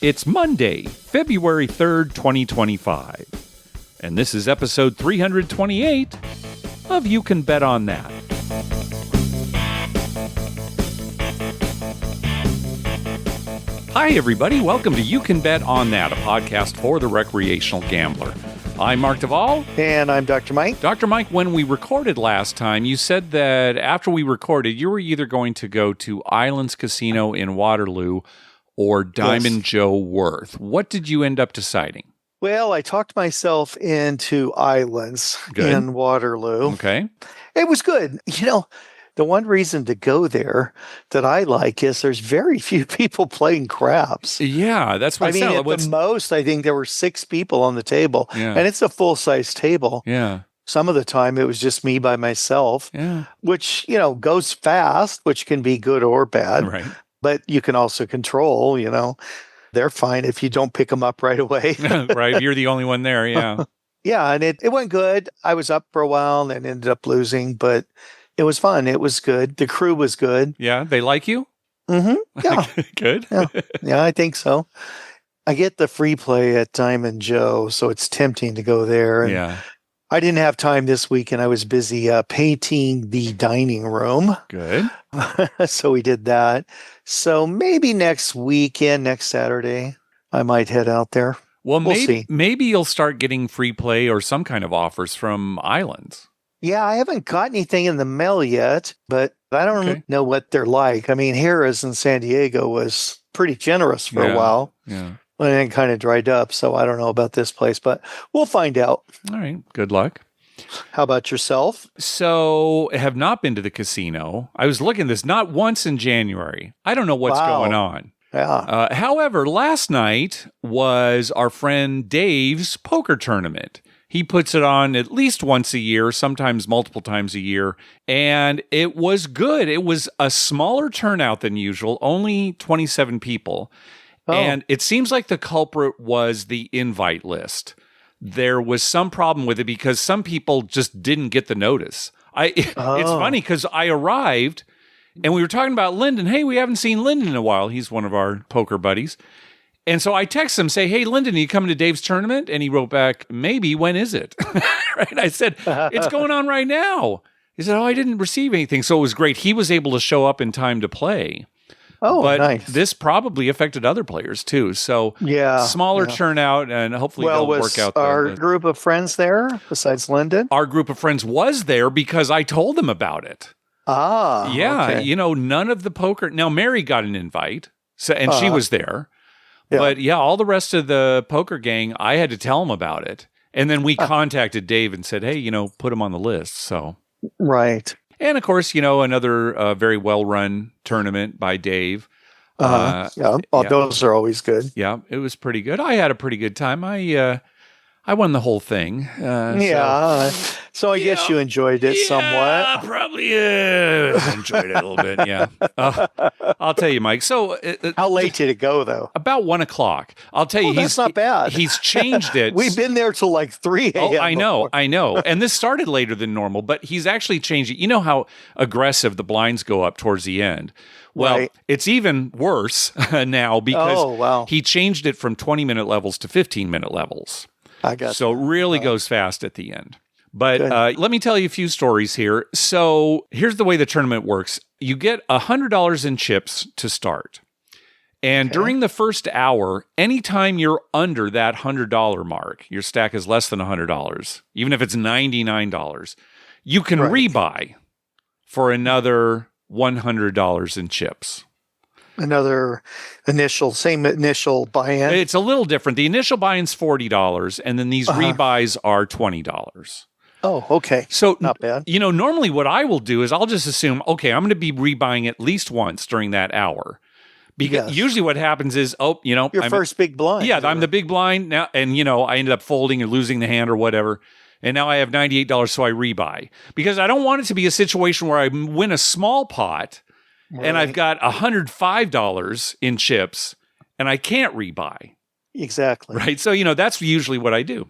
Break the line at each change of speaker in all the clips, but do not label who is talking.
It's Monday, February 3rd, 2025, and this is episode 328 of You Can Bet On That. Hi, everybody. Welcome to You Can Bet On That, a podcast for the recreational gambler. I'm Mark Duvall.
And I'm Dr. Mike.
Dr. Mike, when we recorded last time, you said that after we recorded, you were either going to go to Islands Casino in Waterloo or Diamond Joe Worth. What did you end up deciding?
Well, I talked myself into Islands in Waterloo.
Okay.
It was good. You know, the one reason to go there that I like is there's very few people playing craps.
Yeah, that's what
I mean, at the most, I think there were 6 people on the table.
Yeah.
And it's a full-size table.
Yeah.
Some of the time, it was just me by myself, which, you know, goes fast, which can be good or bad.
Right.
But you can also control, you know. They're fine if you don't pick them up right away.
Right. You're the only one there. Yeah.
Yeah. And it went good. I was up for a while and ended up losing, but it was fun. It was good. The crew was good.
Yeah. They like you?
Mm-hmm. Yeah.
Good.
Yeah, I think so. I get the free play at Diamond Joe, so it's tempting to go there. And I didn't have time this week, and I was busy painting the dining room.
Good.
So we did that. So maybe next weekend, next Saturday, I might head out there.
Well,
we'll see.
Maybe you'll start getting free play or some kind of offers from Islands.
Yeah, I haven't got anything in the mail yet, but I don't know what they're like. I mean, Harrah's in San Diego was pretty generous for a while.
Yeah.
And then kind of dried up, so I don't know about this place, but we'll find out.
All right. Good luck.
How about yourself?
So, I have not been to the casino. I was looking at this not once in January. I don't know what's going on.
Yeah.
However, last night was our friend Dave's poker tournament. He puts it on at least once a year, sometimes multiple times a year, and it was good. It was a smaller turnout than usual, only 27 people. And it seems like the culprit was the invite list. There was some problem with it because some people just didn't get the notice. It's funny because I arrived and we were talking about Lyndon. Hey, we haven't seen Lyndon in a while. He's one of our poker buddies. And so I text him, say, hey, Lyndon, are you coming to Dave's tournament? And he wrote back, maybe, when is it? Right? I said, it's going on right now. He said, I didn't receive anything. So it was great. He was able to show up in time to play.
Oh,
but
nice.
This probably affected other players too. So smaller turnout, and hopefully they'll work out.
Our group of friends there besides Lyndon?
Our group of friends was there because I told them about it. You know, none of the poker. Now Mary got an invite, and she was there. But all the rest of the poker gang, I had to tell them about it, and then we contacted Dave and said, hey, you know, put him on the list. So
right.
And, of course, you know, another very well-run tournament by Dave.
Those are always good.
Yeah, it was pretty good. I had a pretty good time. I won the whole thing.
So I guess you enjoyed it somewhat.
Probably enjoyed it a little bit, yeah. I'll tell you, Mike. So
how late did it go, though?
About 1 o'clock. I'll tell you,
that's not bad.
He's changed it.
We've been there till like 3 a.m.
Oh, I know. And this started later than normal, but he's actually changed it. You know how aggressive the blinds go up towards the end. Well, it's even worse now because he changed it from 20-minute levels to 15-minute levels.
I got
so it really goes fast at the end. But let me tell you a few stories here. So here's the way the tournament works. You get $100 in chips to start. And during the first hour, anytime you're under that $100 mark, your stack is less than $100, even if it's $99, you can rebuy for another $100 in chips.
Another same initial buy-in?
It's a little different. The initial buy-in's $40, and then these rebuys are $20.
Oh, okay.
So,
not bad.
You know, normally what I will do is I'll just assume, okay, I'm going to be rebuying at least once during that hour. Because usually what happens is,
your first big blind.
Yeah, I'm the big blind now, and, you know, I ended up folding or losing the hand or whatever. And now I have $98, so I rebuy. Because I don't want it to be a situation where I win a small pot and I've got $105 in chips and I can't rebuy.
Exactly.
Right? So, you know, that's usually what I do.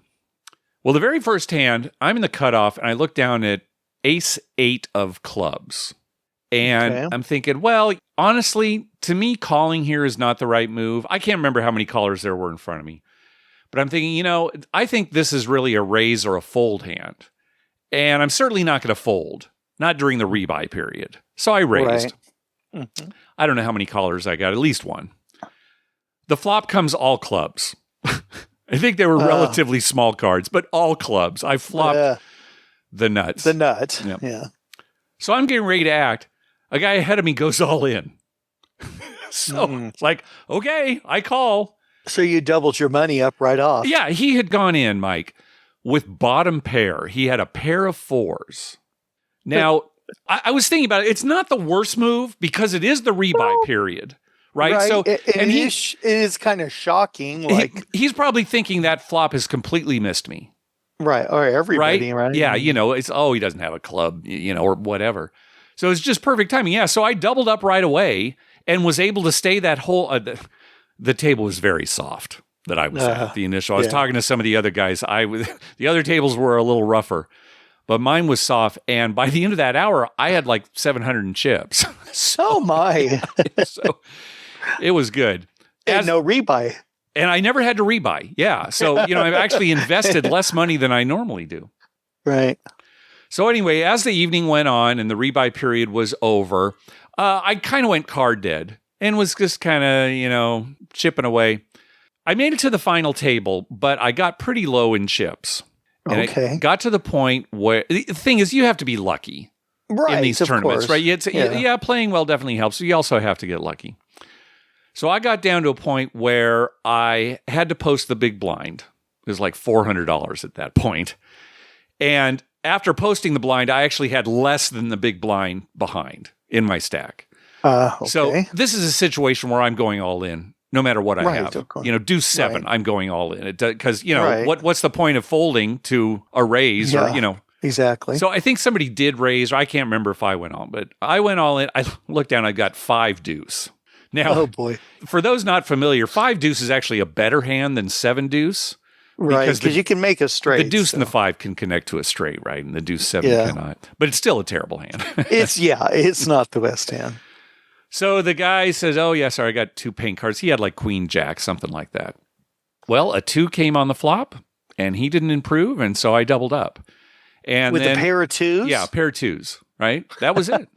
Well, the very first hand, I'm in the cutoff and I look down at ace 8 of clubs. And I'm thinking, well, honestly, to me, calling here is not the right move. I can't remember how many callers there were in front of me. But I'm thinking, I think this is really a raise or a fold hand. And I'm certainly not going to fold, not during the rebuy period. So I raised. Right. Mm-hmm. I don't know how many callers I got, at least one. The flop comes all clubs. I think they were relatively small cards, but all clubs. I flopped the nuts.
The nut,
yep.
Yeah.
So I'm getting ready to act. A guy ahead of me goes all in. So it's like, okay, I call.
So you doubled your money up right off.
Yeah, he had gone in, Mike, with bottom pair. He had a pair of fours. Now, I was thinking about it. It's not the worst move because it is the rebuy period, right? So,
and it is kind of shocking. Like
he's probably thinking that flop has completely missed me.
Right. Or everybody, right?
Yeah, it's, he doesn't have a club, or whatever. So it's just perfect timing. Yeah, so I doubled up right away and was able to stay that whole... the table was very soft that I was at the initial. I was talking to some of the other guys. The other tables were a little rougher, but mine was soft. And by the end of that hour, I had like 700 in chips.
Oh my!
So it was good.
And no rebuy.
And I never had to rebuy. Yeah. So I've actually invested less money than I normally do.
Right.
So anyway, as the evening went on and the rebuy period was over, I kind of went card dead. And was just kind of, chipping away. I made it to the final table, but I got pretty low in chips. And it got to the point where the thing is, you have to be lucky in these tournaments,
course.
right? Playing well definitely helps. You also have to get lucky. So I got down to a point where I had to post the big blind. It was like $400 at that point. And after posting the blind, I actually had less than the big blind behind in my stack. So this is a situation where I'm going all in, no matter what I have. Deuce 7, I'm going all in. Because, what's the point of folding to a raise or,
Exactly.
So I think somebody did raise, or I can't remember if I went on, but I went all in. I looked down, I got 5 deuce. Now, for those not familiar, 5 deuce is actually a better hand than 7 deuce.
Right, because you can make a straight.
The deuce and the 5 can connect to a straight, right? And the deuce 7 cannot. But it's still a terrible hand.
It's not the best hand.
So the guy says, sorry, I got 2 pink cards. He had like queen jack, something like that. Well, a 2 came on the flop, and he didn't improve, and so I doubled up. And
with a pair of 2s?
Yeah, a pair of 2s, right? That was it.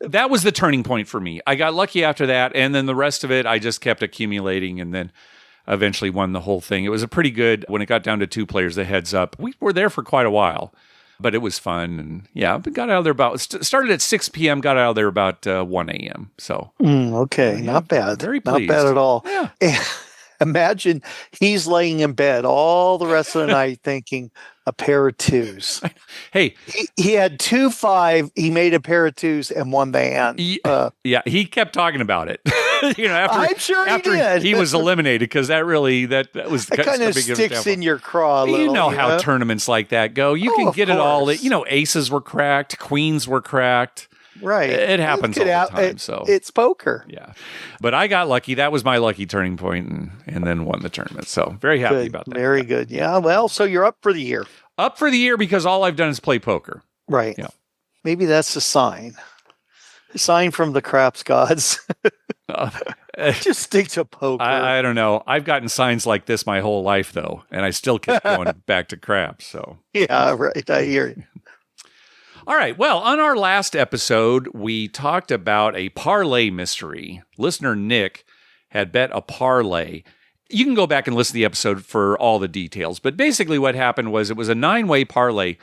That was the turning point for me. I got lucky after that, and then the rest of it, I just kept accumulating, and then eventually won the whole thing. It was a pretty good, when it got down to 2 players, the heads up. We were there for quite a while. But it was fun, and got out of there started at 6 p.m., got out of there about 1 a.m. So
not bad,
very pleased.
Not bad at all.
Yeah.
Imagine he's laying in bed all the rest of the night thinking a pair of 2s.
Hey,
he had 2-5. He made a pair of 2s and won the hand.
He kept talking about it.
I'm sure he did.
He was eliminated because that was
kind of sticks in your craw. A little,
you know how tournaments like that go. You can get it all. Aces were cracked, queens were cracked.
Right.
It happens all the time. So
it's poker.
Yeah. But I got lucky. That was my lucky turning point and then won the tournament. So very happy about that.
Very good. Yeah. Well, so you're up for the year.
Up for the year because all I've done is play poker.
Right.
Yeah.
Maybe that's a sign. A sign from the craps gods. Just stick to poker.
I don't know. I've gotten signs like this my whole life, though, and I still keep going back to craps. So
yeah, right. I hear you.
All right. Well, on our last episode, we talked about a parlay mystery. Listener Nick had bet a parlay. You can go back and listen to the episode for all the details. But basically what happened was it was a 9-way parlay.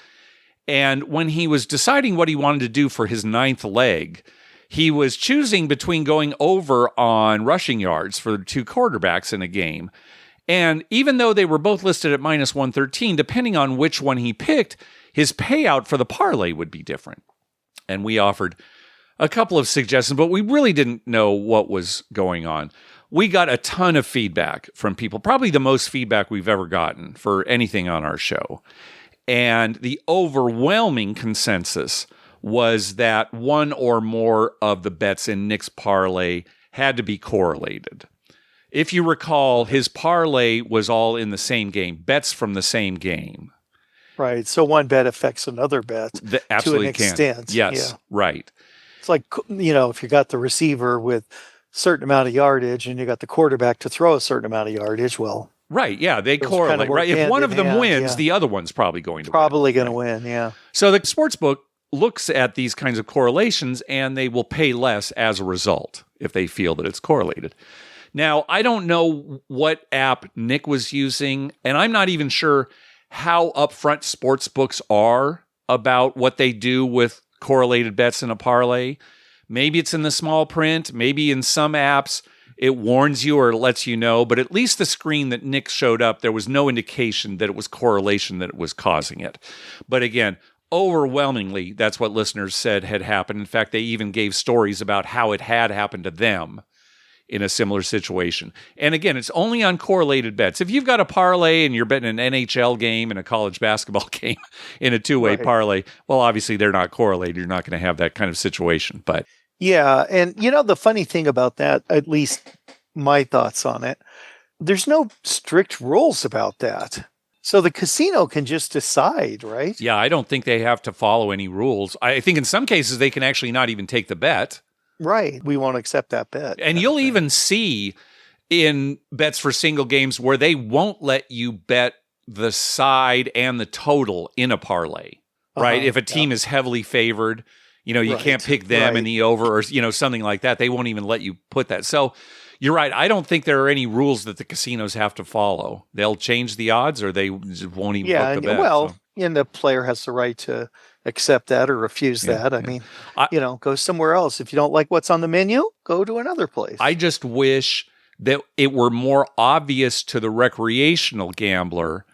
And when he was deciding what he wanted to do for his 9th leg, he was choosing between going over on rushing yards for the 2 quarterbacks in a game. And even though they were both listed at minus 113, depending on which one he picked, his payout for the parlay would be different. And we offered a couple of suggestions, but we really didn't know what was going on. We got a ton of feedback from people, probably the most feedback we've ever gotten for anything on our show. And the overwhelming consensus was that one or more of the bets in Nick's parlay had to be correlated. If you recall, his parlay was all in the same game, bets from the same game.
Right. So one bet affects another bet
absolutely
to an extent.
Yes, yeah. Right.
It's like, if you got the receiver with a certain amount of yardage and you got the quarterback to throw a certain amount of yardage, well.
Right, yeah, they correlate, right? If one of them wins, the other one's probably going to win.
Probably going to win, yeah.
So the sportsbook looks at these kinds of correlations, and they will pay less as a result if they feel that it's correlated. Now, I don't know what app Nick was using, and I'm not even sure how upfront sportsbooks are about what they do with correlated bets in a parlay. Maybe it's in the small print. Maybe in some apps it warns you or lets you know, but at least the screen that Nick showed up, there was no indication that it was correlation that it was causing it. But again, overwhelmingly, that's what listeners said had happened. In fact, they even gave stories about how it had happened to them in a similar situation. And again, it's only on correlated bets. If you've got a parlay and you're betting an NHL game and a college basketball game in a two-way parlay, well, obviously they're not correlated. You're not going to have that kind of situation. But
yeah, and the funny thing about that, at least my thoughts on it, there's no strict rules about that. So the casino can just decide, right?
Yeah, I don't think they have to follow any rules. I think in some cases they can actually not even take the bet.
Right. We won't accept that bet.
And you'll even see in bets for single games where they won't let you bet the side and the total in a parlay, right? If a team is heavily favored, you can't pick them in the over or, something like that. They won't even let you put that. So you're right. I don't think there are any rules that the casinos have to follow. They'll change the odds or they just won't even book the bet.
Well, and the player has the right to accept that or refuse that. I mean, go somewhere else. If you don't like what's on the menu, go to another place.
I just wish that it were more obvious to the recreational gambler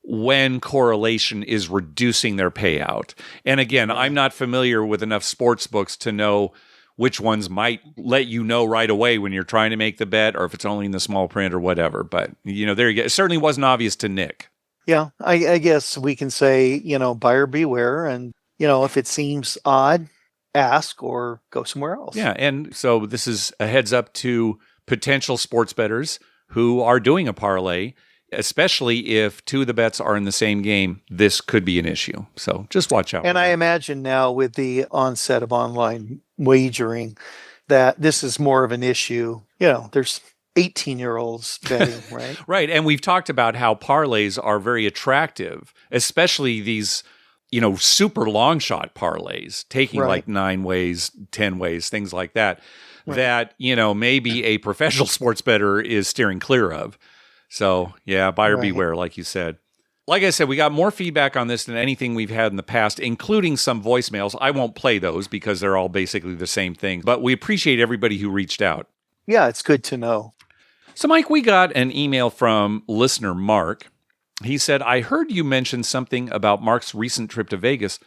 when correlation is reducing their payout. And again, I'm not familiar with enough sports books to know which ones might let you know right away when you're trying to make the bet or if it's only in the small print or whatever. But, there you go. It certainly wasn't obvious to Nick.
Yeah, I guess we can say, buyer beware. And, if it seems odd, ask or go somewhere else.
Yeah, and so this is a heads up to potential sports bettors who are doing a parlay, especially if two of the bets are in the same game. This could be an issue. So just watch out.
And I imagine now with the onset of online wagering that this is more of an issue. There's 18-year-olds betting, right?
Right. And we've talked about how parlays are very attractive, especially these, super long shot parlays, taking like 9 ways, 10 ways, things like that, that, maybe a professional sports bettor is steering clear of. So, yeah, buyer beware, like you said. Like I said, we got more feedback on this than anything we've had in the past, including some voicemails. I won't play those because they're all basically the same thing, but we appreciate everybody who reached out.
Yeah, it's good to know.
So, Mike, we got an email from listener Mark. He said, I heard you mention something about Mark's recent trip to Vegas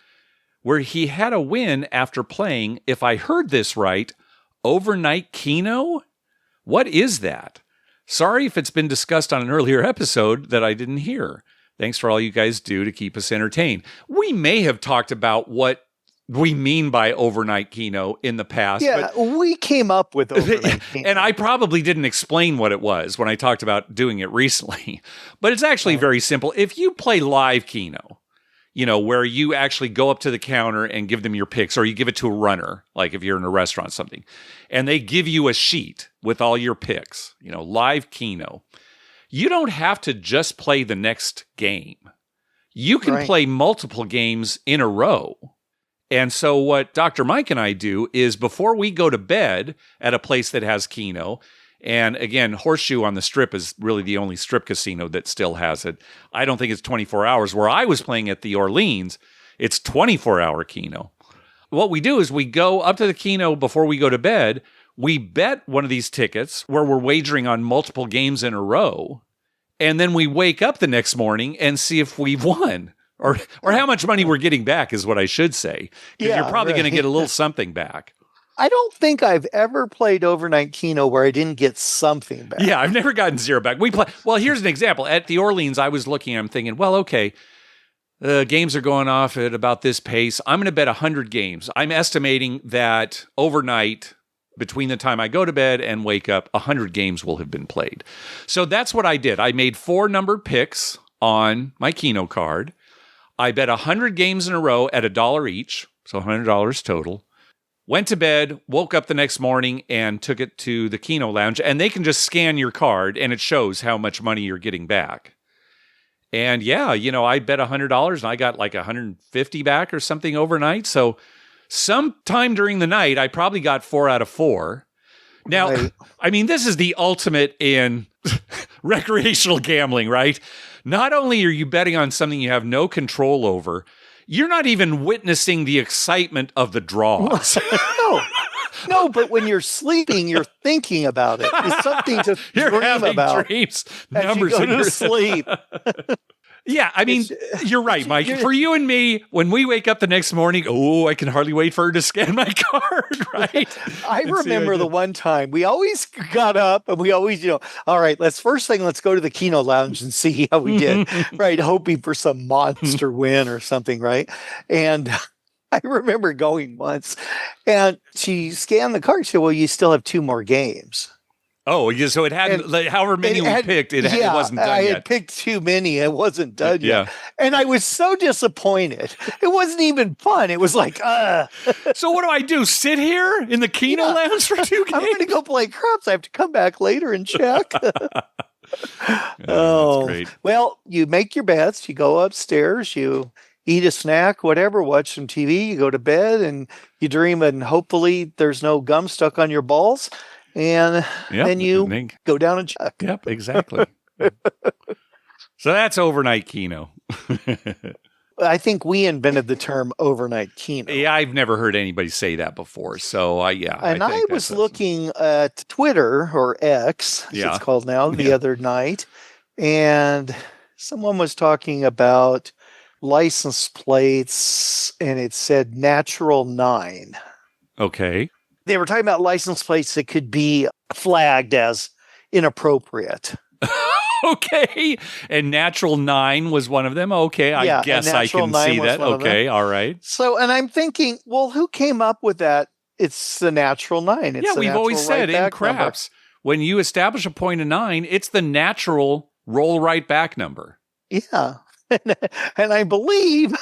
where he had a win after playing, if I heard this right, overnight Keno? What is that? Sorry if it's been discussed on an earlier episode that I didn't hear. Thanks for all you guys do to keep us entertained. We may have talked about what we mean by overnight Keno in the past.
Yeah, but we came up with overnight Keno.
And I probably didn't explain what it was when I talked about doing it recently. But it's actually very simple. If you play live Keno, where you actually go up to the counter and give them your picks, or you give it to a runner, like if you're in a restaurant or something, and they give you a sheet with all your picks, live Keno, you don't have to just play the next game. You can play multiple games in a row. And so what Dr. Mike and I do is before we go to bed at a place that has Keno, and again, Horseshoe on the Strip is really the only strip casino that still has it. I don't think it's 24 hours. Where I was playing at the Orleans, it's 24-hour Keno. What we do is we go up to the Keno before we go to bed. We bet one of these tickets where we're wagering on multiple games in a row. And then we wake up the next morning and see if we've won. Or how much money we're getting back is what I should say. Because you're probably going to get a little something back.
I don't think I've ever played overnight Keno where I didn't get something back.
Yeah, I've never gotten zero back. Well, here's an example. At the Orleans, I was looking, I'm thinking, well, okay, the games are going off at about this pace. I'm going to bet 100 games. I'm estimating that overnight, between the time I go to bed and wake up, 100 games will have been played. So that's what I did. I made 4 numbered picks on my Keno card. I bet 100 games in a row at $1 each, so $100 total. went to bed, woke up the next morning, and took it to the Keno Lounge. And they can just scan your card, and it shows how much money you're getting back. And yeah, I bet $100, and I got like $150 back or something overnight. So sometime during the night, I probably got 4 out of 4. Now, right. I mean, this is the ultimate in recreational gambling, right? Not only are you betting on something you have no control over, you're not even witnessing the excitement of the draws.
No, but when you're sleeping, you're thinking about it. It's something to
you're
dream
having
about.
Dreams,
as
numbers
you go to sleep.
Yeah, I mean, you're right, Mike. For you and me, when we wake up the next morning, I can hardly wait for her to scan my card, right?
I remember the one time we always got up and we always, all right, let's go to the Keno Lounge and see how we did, right? Hoping for some monster win or something, right? And I remember going once and she scanned the card. She said, well, you still have 2 more games.
Oh, yeah, so it hadn't, however many we picked, it wasn't done yet.
I had picked too many. It wasn't done yet. And I was so disappointed. It wasn't even fun. It was like,
So what do I do? Sit here in the Keno Lounge for 2 games?
I'm going to go play craps. I have to come back later and check.
That's great.
Well, you make your bets. You go upstairs. You eat a snack, whatever, watch some TV. You go to bed and you dream, and hopefully there's no gum stuck on your balls. And then you go down and check.
Yep, exactly. So that's overnight Keno.
I think we invented the term overnight Keno.
Yeah, I've never heard anybody say that before. So,
And I was looking at Twitter, or X, as it's called now, the other night, and someone was talking about license plates, and it said natural 9.
Okay.
They were talking about license plates that could be flagged as inappropriate.
Okay. And natural 9 was one of them. Okay. I guess I can see that. Okay. All right.
So, and I'm thinking, well, who came up with that? It's the natural 9. It's
we've always said in craps, when you establish a point of 9, it's the natural roll right back number.
Yeah. And I believe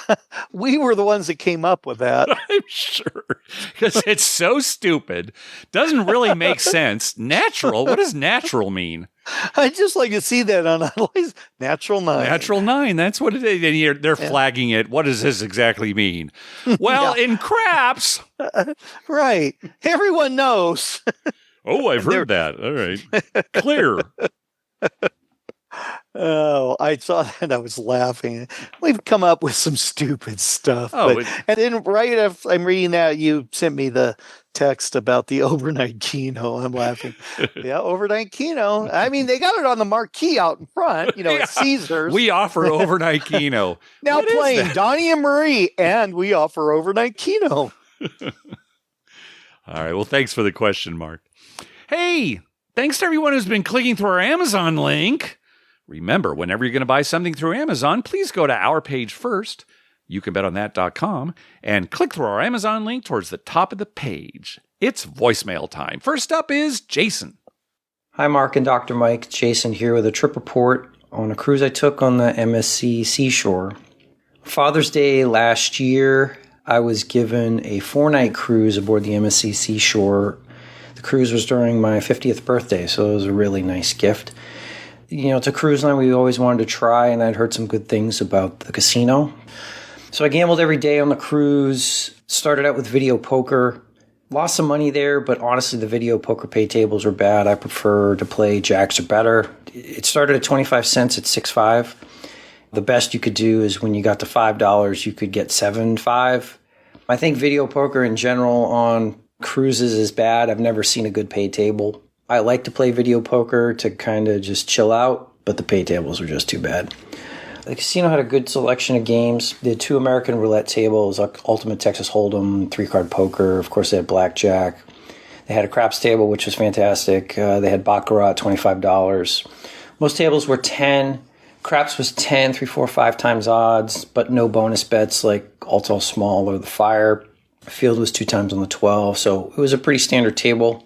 we were the ones that came up with that.
I'm sure. Because it's so stupid. Doesn't really make sense. Natural? What does natural mean?
I'd just like to see that on natural 9.
Natural 9. That's what it is. And they're flagging it. What does this exactly mean? Well, in craps.
Right. Everyone knows.
Oh, I've heard that. All right. Clear.
Oh, I saw that and I was laughing. We've come up with some stupid stuff. And then right after I'm reading that, you sent me the text about the overnight Keno. I'm laughing. Yeah, overnight Keno. I mean, they got it on the marquee out in front, at Caesars.
We offer overnight Keno.
Now playing Donnie and Marie, and we offer overnight Keno.
All right. Well, thanks for the question, Mark. Hey, thanks to everyone who's been clicking through our Amazon link. Remember, whenever you're going to buy something through Amazon, please go to our page first, youcanbetonthat.com, and click through our Amazon link towards the top of the page. It's voicemail time. First up is Jason.
Hi, Mark and Dr. Mike. Jason here with a trip report on a cruise I took on the MSC Seashore. Father's Day last year, I was given a 4-night cruise aboard the MSC Seashore. The cruise was during my 50th birthday, so it was a really nice gift. It's a cruise line we always wanted to try, and I'd heard some good things about the casino. So I gambled every day on the cruise, started out with video poker, lost some money there, but honestly, the video poker pay tables were bad. I prefer to play jacks or better. It started at 25 cents at 6.5. The best you could do is when you got to $5, you could get 7.5. I think video poker in general on cruises is bad. I've never seen a good pay table. I like to play video poker to kind of just chill out, but the pay tables were just too bad. The casino had a good selection of games. They had 2 American roulette tables, Ultimate Texas Hold'em, 3-card poker. Of course, they had blackjack. They had a craps table, which was fantastic. They had baccarat, $25. Most tables were 10. Craps was 10, 3, 4, 5 times odds, but no bonus bets like All Small or the Fire. Field was 2 times on the 12, so it was a pretty standard table.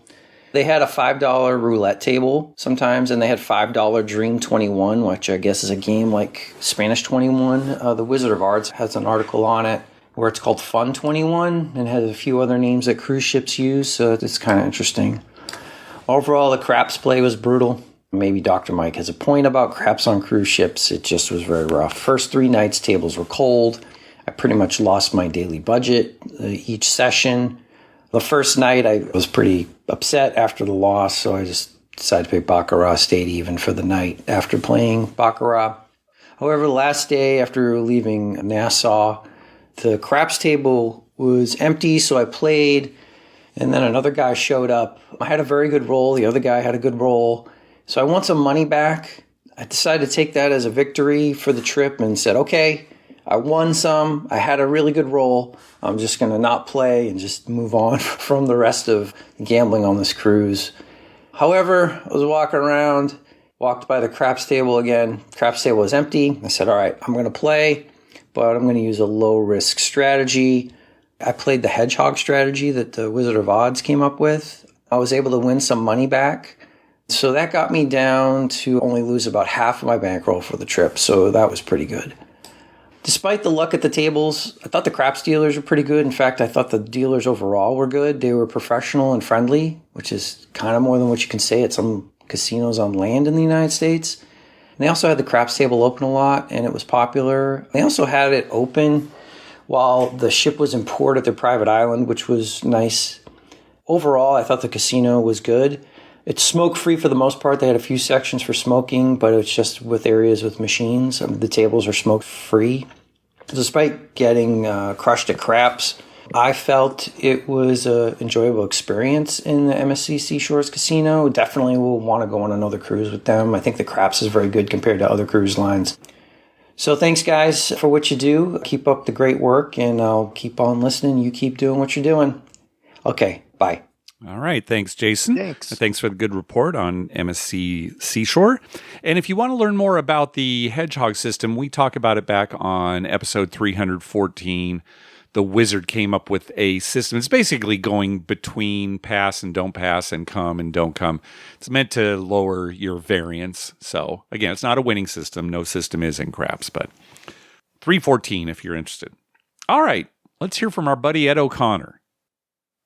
They had a $5 roulette table sometimes, and they had $5 Dream 21, which I guess is a game like Spanish 21. The Wizard of Arts has an article on it. where it's called Fun 21 and has a few other names that cruise ships use, so it's kind of interesting. Overall, the craps play was brutal. Maybe Dr. Mike has a point about craps on cruise ships. It just was very rough. First 3 nights, tables were cold. I pretty much lost my daily budget each session. The first night, I was pretty upset after the loss, so I just decided to play Baccarat, stayed even for the night after playing Baccarat. However, the last day after leaving Nassau, the craps table was empty, so I played, and then another guy showed up. I had a very good roll. The other guy had a good roll. So I want some money back. I decided to take that as a victory for the trip and said, okay, I won some. I had a really good roll. I'm just going to not play and just move on from the rest of gambling on this cruise. However, I was walking around, walked by the craps table again. Craps table was empty. I said, all right, I'm going to play, but I'm going to use a low-risk strategy. I played the hedgehog strategy that the Wizard of Odds came up with. I was able to win some money back. So that got me down to only lose about half of my bankroll for the trip, so that was pretty good. Despite the luck at the tables, I thought the craps dealers were pretty good. In fact, I thought the dealers overall were good. They were professional and friendly, which is kind of more than what you can say at some casinos on land in the United States. And they also had the craps table open a lot, and it was popular. They also had it open while the ship was in port at their private island, which was nice. Overall, I thought the casino was good. It's smoke-free for the most part. They had a few sections for smoking, but it's just with areas with machines. The tables are smoke-free. Despite getting crushed at craps, I felt it was an enjoyable experience in the MSC Seashore's casino. Definitely will want to go on another cruise with them. I think the craps is very good compared to other cruise lines. So thanks, guys, for what you do. Keep up the great work, and I'll keep on listening. You keep doing what you're doing. Okay, bye.
All right. Thanks, Jason.
Thanks.
And thanks for the good report on MSC Seashore. And if you want to learn more about the hedgehog system, we talk about it back on episode 314. The Wizard came up with a system. It's basically going between pass and don't pass and come and don't come. It's meant to lower your variance. So, again, it's not a winning system. No system is in craps, but 314 if you're interested. All right. Let's hear from our buddy Ed O'Connor.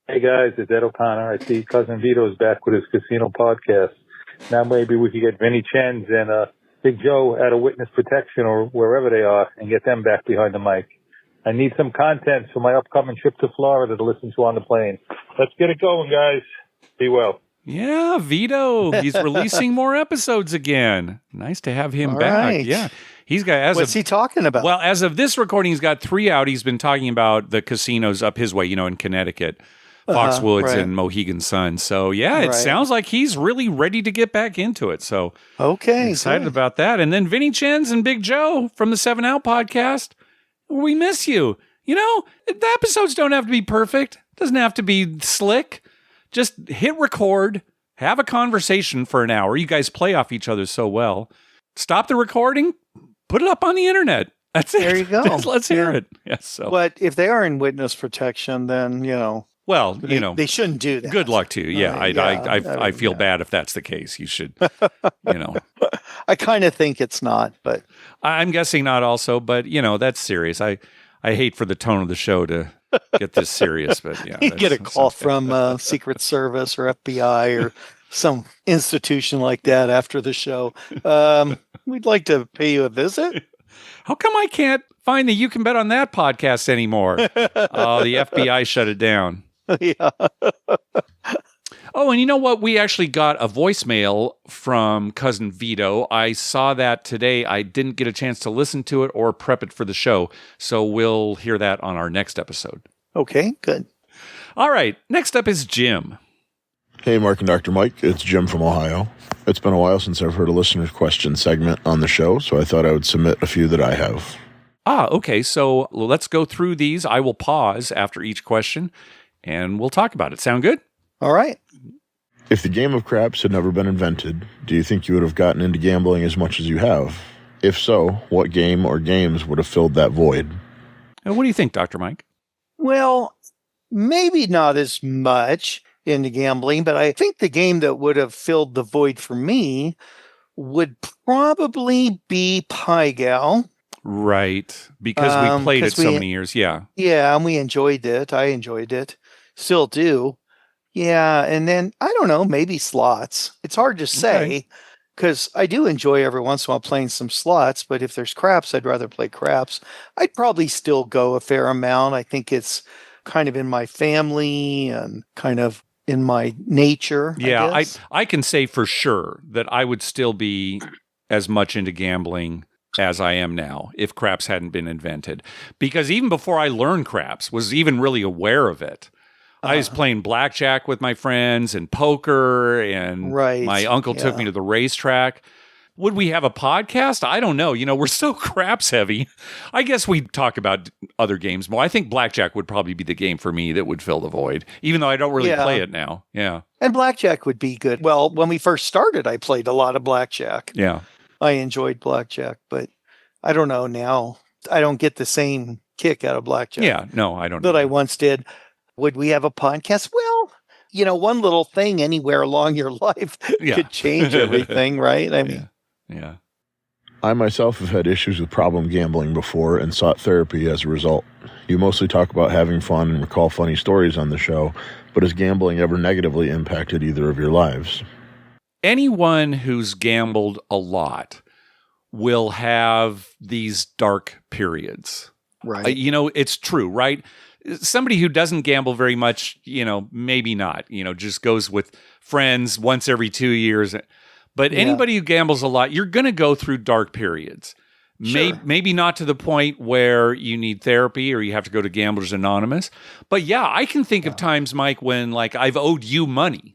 Hey guys, it's Ed O'Connor. I see Cousin Vito's back with his casino podcast. Now maybe we could get Vinny Chens and Big Joe out of witness protection or wherever they are and get them back behind the mic. I need some content for my upcoming trip to Florida to listen to on the plane. Let's get it going, guys. Be well.
Yeah, Vito. He's releasing more episodes again. Nice to have him
All
back.
right.
Yeah. He's got
What's he talking about?
Well, as of this recording, he's got 3 out. He's been talking about the casinos up his way, in Connecticut. Foxwoods
right.
and Mohegan Sun. So, yeah, it sounds like he's really ready to get back into it. So,
okay,
excited
good.
about that. And then Vinny Chens and Big Joe from the 7 Out podcast. We miss you. The episodes don't have to be perfect. Doesn't have to be slick. Just hit record, have a conversation for an hour. You guys play off each other so well. Stop the recording, put it up on the internet. That's it.
There you go.
Just let's hear it. Yes. So,
but if they are in witness protection, then,
well,
they shouldn't do that.
Good luck to you. Yeah, I feel bad if that's the case. You should,
I kind of think it's not, but
I'm guessing not also, but that's serious. I hate for the tone of the show to get this serious, but yeah.
You get a call from Secret Service or FBI or some institution like that after the show. We'd like to pay you a visit.
How come I can't find the You Can Bet on That podcast anymore? Oh, the FBI shut it down.
Yeah.
Oh, and you know what? We actually got a voicemail from Cousin Vito. I saw that today. I didn't get a chance to listen to it or prep it for the show, so we'll hear that on our next episode.
Okay, good.
All right, next up is Jim.
Hey, Mark and Dr. Mike. It's Jim from Ohio. It's been a while since I've heard a listener's question segment on the show, so I thought I would submit a few that I have.
Okay, so let's go through these. I will pause after each question, and we'll talk about it. Sound good?
All right.
If the game of craps had never been invented, do you think you would have gotten into gambling as much as you have? If so, what game or games would have filled that void?
What do you think, Dr. Mike?
Well, maybe not as much into gambling, but I think the game that would have filled the void for me would probably be Pie Gal.
Right. Because we played it so many years. Yeah.
Yeah, and we enjoyed it. I enjoyed it. Still do. Yeah, and then, I don't know, maybe slots. It's hard to say because I do enjoy every once in a while playing some slots, but if there's craps, I'd rather play craps. I'd probably still go a fair amount. I think it's kind of in my family and kind of in my nature.
Yeah, I can say for sure that I would still be as much into gambling as I am now if craps hadn't been invented. Because even before I learned craps, was even really aware of it. I was playing blackjack with my friends and poker, and my uncle took me to the racetrack. Would we have a podcast? I don't know. We're so craps heavy. I guess we'd talk about other games more. I think blackjack would probably be the game for me that would fill the void, even though I don't really play it now. Yeah.
And blackjack would be good. Well, when we first started, I played a lot of blackjack.
Yeah.
I enjoyed blackjack, but I don't know now. I don't get the same kick out of blackjack.
Yeah, no, I don't.
That I once did. Would we have a podcast? Well, one little thing anywhere along your life could change everything, right? I mean,
yeah.
I myself have had issues with problem gambling before and sought therapy as a result. You mostly talk about having fun and recall funny stories on the show, but has gambling ever negatively impacted either of your lives?
Anyone who's gambled a lot will have these dark periods.
Right.
It's true, right? Somebody who doesn't gamble very much, maybe not, just goes with friends once every 2 years. But anybody who gambles a lot, you're going to go through dark periods.
Sure.
Maybe not to the point where you need therapy or you have to go to Gamblers Anonymous. But yeah, I can think of times, Mike, when I've owed you money.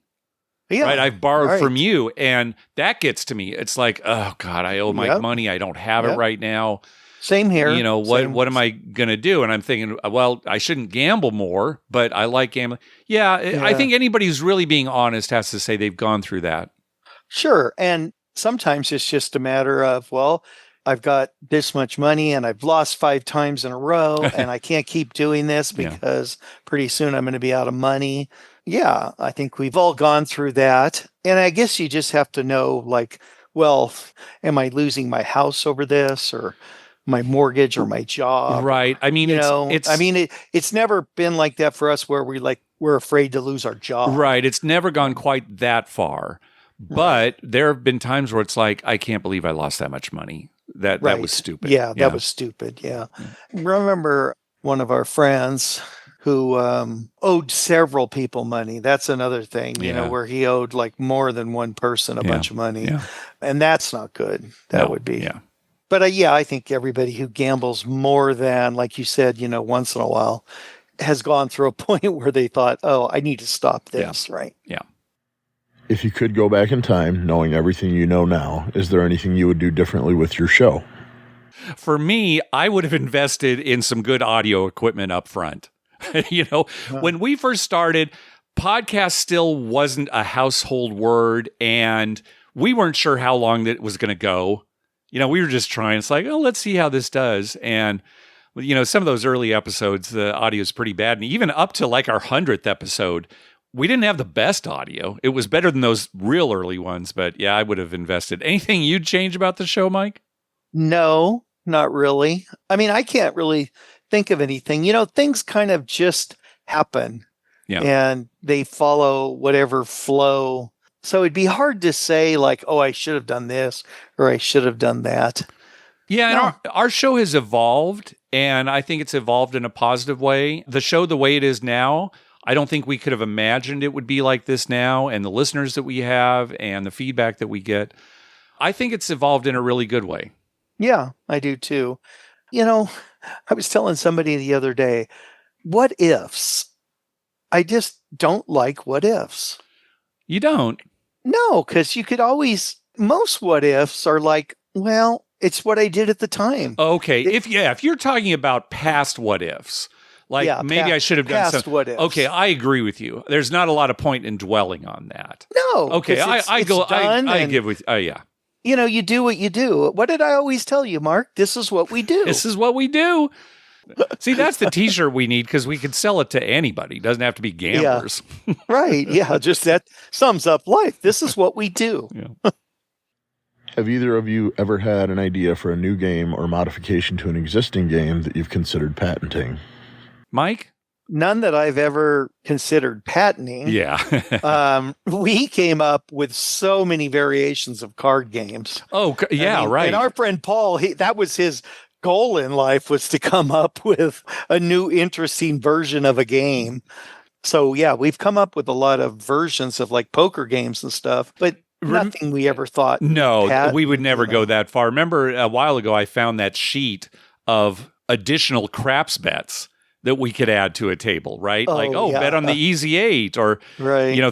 Yeah,
right? I've borrowed from you, and that gets to me. It's like, oh God, I owe Mike money. I don't have it right now.
Same here.
What am I going to do? And I'm thinking, well, I shouldn't gamble more, but I like gambling. Yeah, I think anybody who's really being honest has to say they've gone through that.
Sure. And sometimes it's just a matter of, well, I've got this much money and I've lost 5 times in a row and I can't keep doing this because pretty soon I'm going to be out of money. Yeah, I think we've all gone through that. And I guess you just have to know, well, am I losing my house over this or my mortgage or my job?
Right. I mean,
it's never been like that for us where we're afraid to lose our job.
Right. It's never gone quite that far. But there have been times where it's like, I can't believe I lost that much money. That was stupid.
Yeah, that was stupid. Yeah. Remember one of our friends who owed several people money. That's another thing, where he owed more than one person a bunch of money. Yeah. And that's not good. That would be. Yeah. But I think everybody who gambles more than, like you said, once in a while has gone through a point where they thought, oh, I need to stop this, right?
Yeah.
If you could go back in time, knowing everything you know now, is there anything you would do differently with your show?
For me, I would have invested in some good audio equipment up front. When we first started, podcast still wasn't a household word, and we weren't sure how long that was going to go. We were just trying. It's like, oh, let's see how this does. And, some of those early episodes, the audio is pretty bad. And even up to our 100th episode, we didn't have the best audio. It was better than those real early ones. But yeah, I would have invested. Anything you'd change about the show, Mike?
No, not really. I mean, I can't really think of anything. Things kind of just happen. Yeah. And they follow whatever flow. So it'd be hard to say oh, I should have done this or I should have done that.
Yeah, and our show has evolved, and I think it's evolved in a positive way. The show, the way it is now, I don't think we could have imagined it would be like this now, and the listeners that we have and the feedback that we get. I think it's evolved in a really good way.
Yeah, I do too. I was telling somebody the other day, what ifs? I just don't like what ifs.
You don't?
No, because you could always, most what ifs are well, it's what I did at the time.
Okay. If you're talking about past what ifs, maybe I should have done something.
What ifs.
Okay, I agree with you. There's not a lot of point in dwelling on that.
No.
Okay, I give with yeah.
You do what you do. What did I always tell you, Mark? This is what we do.
This is what we do. See, that's the T-shirt we need because we could sell it to anybody. It doesn't have to be gamblers.
Yeah. Right. Yeah. Just that sums up life. This is what we do.
Yeah.
Have either of you ever had an idea for a new game or modification to an existing game that you've considered patenting?
Mike?
None that I've ever considered patenting.
Yeah.
We came up with so many variations of card games.
Oh, yeah, right.
And our friend Paul, that was his goal in life, was to come up with a new interesting version of a game. So, yeah, we've come up with a lot of versions of like poker games and stuff, but nothing we ever thought.
No, we would never go that far. Remember a while ago, I found that sheet of additional craps bets that we could add to a table, right? Bet on the easy 8 or,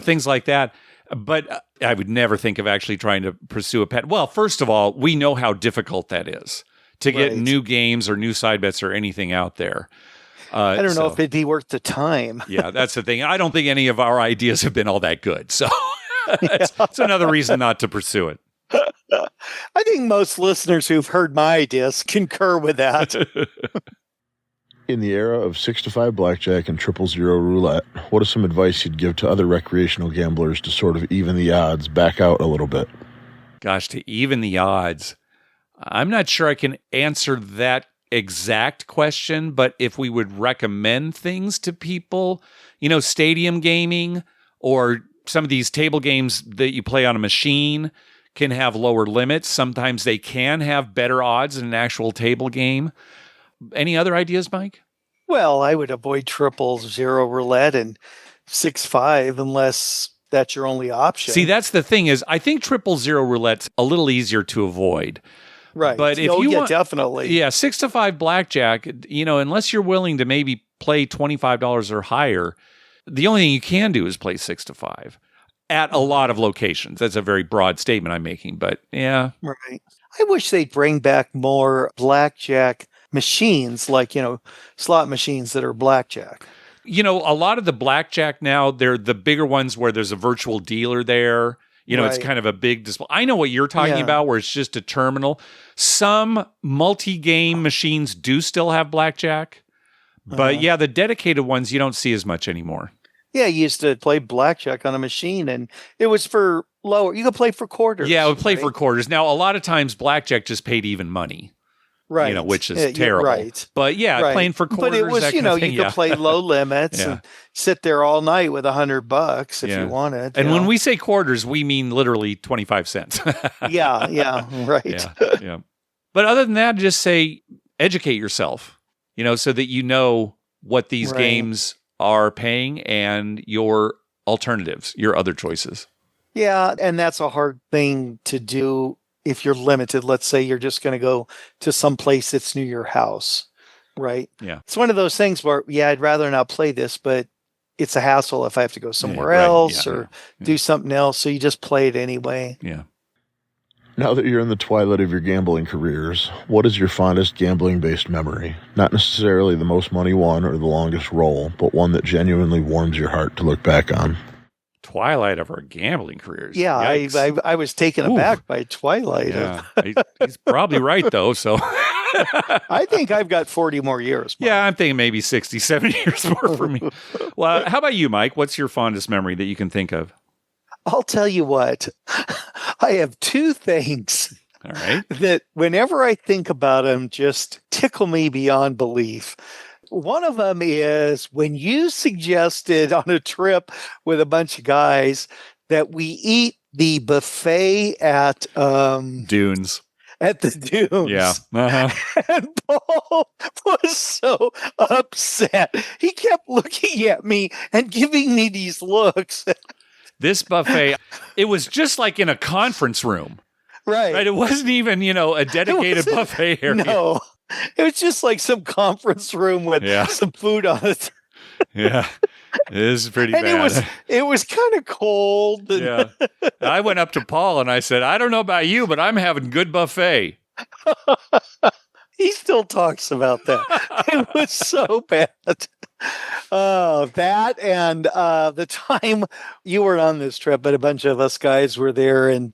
things like that. But I would never think of actually trying to pursue a pet. Well, first of all, we know how difficult that is to get new games or new side bets or anything out there.
I don't know if it'd be worth the time.
Yeah, that's the thing. I don't think any of our ideas have been all that good. So it's another reason not to pursue it.
I think most listeners who've heard my ideas concur with that.
In the era of 6-5 blackjack and 000 roulette, what is some advice you'd give to other recreational gamblers to sort of even the odds back out a little bit?
Gosh, to even the odds. I'm not sure I can answer that exact question, but if we would recommend things to people, stadium gaming or some of these table games that you play on a machine can have lower limits. Sometimes they can have better odds than an actual table game. Any other ideas, Mike?
Well, I would avoid 000 roulette and 6-5 unless that's your only option.
See, that's the thing is I think 000 roulette's a little easier to avoid.
Right.
But if you want,
definitely.
Yeah, 6-5 blackjack, unless you're willing to maybe play $25 or higher, the only thing you can do is play 6-5 at a lot of locations. That's a very broad statement I'm making, but yeah.
Right. I wish they'd bring back more blackjack machines, like, slot machines that are blackjack.
A lot of the blackjack now, they're the bigger ones where there's a virtual dealer there. It's kind of a big display. I know what you're talking about, where it's just a terminal. Some multi-game machines do still have blackjack, but the dedicated ones you don't see as much anymore.
Yeah, you used to play blackjack on a machine, and it was for lower. You could play for quarters.
Yeah, we play for quarters. Now, a lot of times blackjack just paid even money.
Right.
Which is terrible.
Right.
But playing for quarters.
But it was, you could play low limits and sit there all night with $100 if you wanted.
And when we say quarters, we mean literally 25 cents.
Yeah, right.
Yeah. But other than that, just say, educate yourself, so that you know what these games are paying and your alternatives, your other choices.
Yeah, and that's a hard thing to do. If you're limited, let's say you're just going to go to some place that's near your house, right?
Yeah.
It's one of those things where, I'd rather not play this, but it's a hassle if I have to go somewhere else or do something else. So you just play it anyway.
Yeah.
Now that you're in the twilight of your gambling careers, what is your fondest gambling-based memory? Not necessarily the most money won or the longest roll, but one that genuinely warms your heart to look back on.
Twilight of our gambling careers.
Yeah, I was taken aback by Twilight.
Yeah. He's probably right, though. So
I think I've got 40 more years. Mike.
Yeah, I'm thinking maybe 60, 70 years more for me. Well, how about you, Mike? What's your fondest memory that you can think of?
I'll tell you what. I have two things.
All right.
That whenever I think about them, just tickle me beyond belief. One of them is when you suggested on a trip with a bunch of guys that we eat the buffet at
Dunes.
At the Dunes.
Yeah. Uh-huh.
And Paul was so upset. He kept looking at me and giving me these looks.
This buffet, it was just like in a conference room.
Right.
It wasn't even, a dedicated buffet area.
No. It was just like some conference room with some food on it.
Yeah. It is pretty
and
bad.
It was kind of cold.
Yeah. I went up to Paul and I said, I don't know about you, but I'm having good buffet.
He still talks about that. It was so bad. That and the time you were on this trip, but a bunch of us guys were there, and